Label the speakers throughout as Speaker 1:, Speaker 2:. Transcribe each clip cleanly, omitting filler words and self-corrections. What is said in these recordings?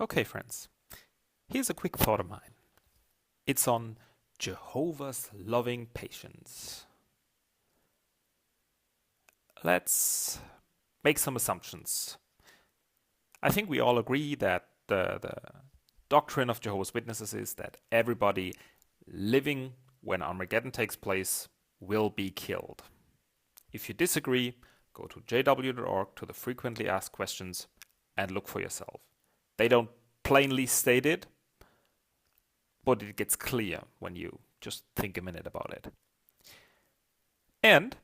Speaker 1: Okay, friends, here's a quick thought of mine. It's on Jehovah's loving patience. Let's make some assumptions. I think we all agree that the doctrine of Jehovah's Witnesses is that everybody living when Armageddon takes place will be killed. If you disagree, go to jw.org to the frequently asked questions and look for yourself. They don't plainly state it, but it gets clear when you just think a minute about it. And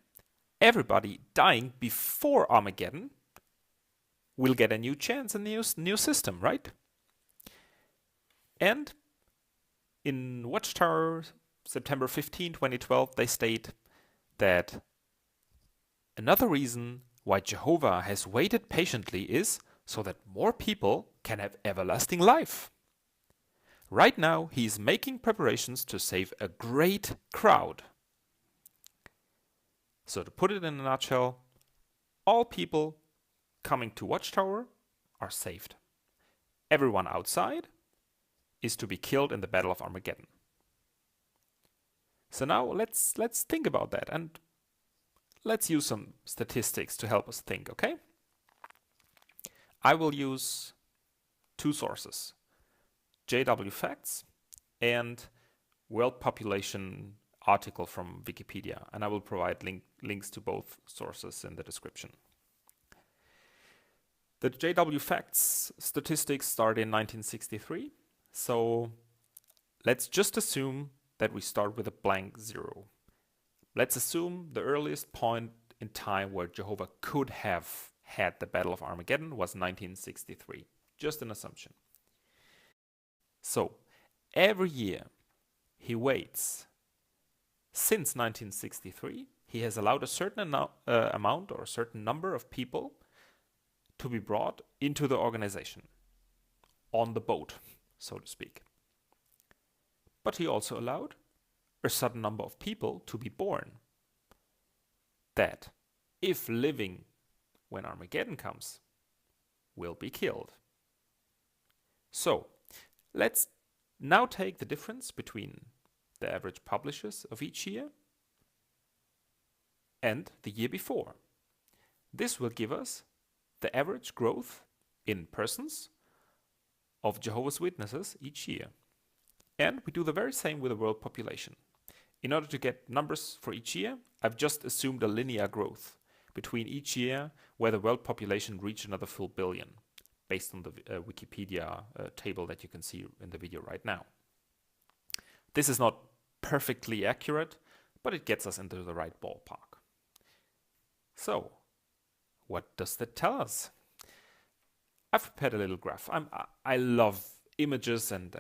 Speaker 1: everybody dying before Armageddon will get a new chance, a new system, right? And in Watchtower, September 15, 2012, they state that another reason why Jehovah has waited patiently is so that more people can have everlasting life. Right now, he is making preparations to save a great crowd. So to put it in a nutshell, all people coming to Watchtower are saved. Everyone outside is to be killed in the Battle of Armageddon. So now let's think about that, and let's use some statistics to help us think, okay? I will use two sources, JW Facts and World Population article from Wikipedia, and I will provide links to both sources in the description. The JW Facts statistics start in 1963, so let's just assume that we start with a blank zero. Let's assume the earliest point in time where Jehovah could have had the Battle of Armageddon was 1963. Just an assumption. So every year he waits. Since 1963, he has allowed a certain amount or a certain number of people to be brought into the organization, on the boat, so to speak. But he also allowed a certain number of people to be born that, if living when Armageddon comes, will be killed. So let's now take the difference between the average publishers of each year and the year before. This will give us the average growth in persons of Jehovah's Witnesses each year. And we do the very same with the world population. In order to get numbers for each year, I've just assumed a linear growth between each year where the world population reached another full billion, based on the Wikipedia table that you can see in the video right now. This is not perfectly accurate, but it gets us into the right ballpark. So, what does that tell us? I've prepared a little graph. I love images and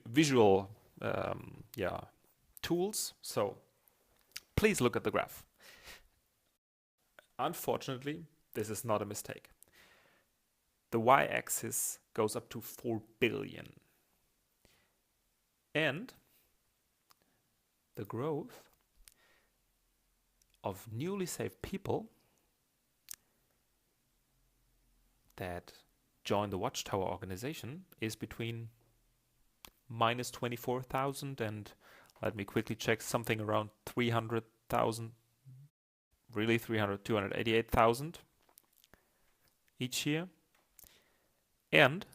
Speaker 1: visual tools, so please look at the graph. Unfortunately, this is not a mistake. The y-axis goes up to 4 billion. And the growth of newly saved people that join the Watchtower Organization is between minus 24,000 and, let me quickly check, something around 300,000, really 288,000 each year. And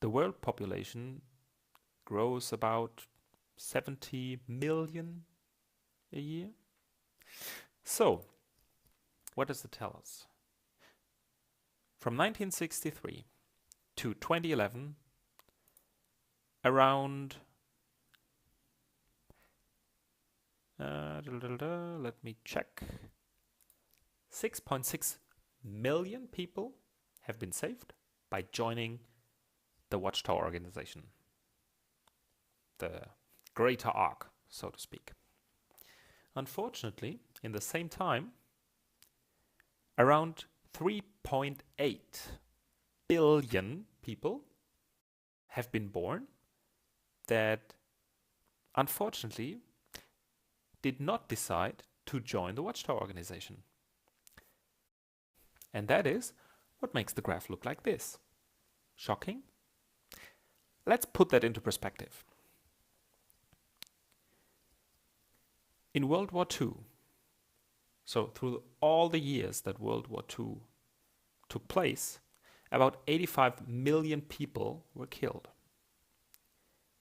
Speaker 1: the world population grows about 70 million a year. So, what does it tell us? From 1963 to 2011, around, let me check, 6.6 million people have been saved by joining the Watchtower Organization, the greater arc, so to speak. Unfortunately, in the same time, around 3.8 billion people have been born that unfortunately did not decide to join the Watchtower Organization. And that is what makes the graph look like this. Shocking? Let's put that into perspective. In World War II, so through all the years that World War II took place, about 85 million people were killed.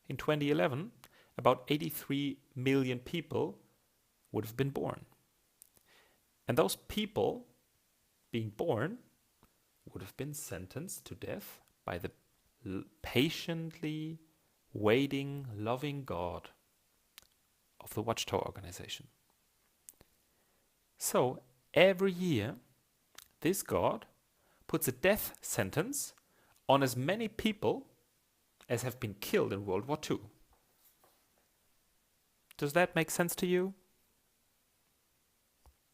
Speaker 1: In 2011, about 83 million people would have been born. And those people being born would have been sentenced to death by the patiently waiting, loving God of the Watchtower Organization. So every year, this God puts a death sentence on as many people as have been killed in World War II. Does that make sense to you?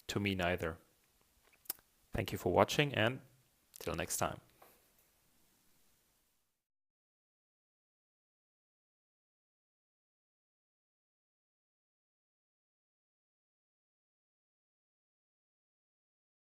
Speaker 1: To me, neither. Thank you for watching, and till next time.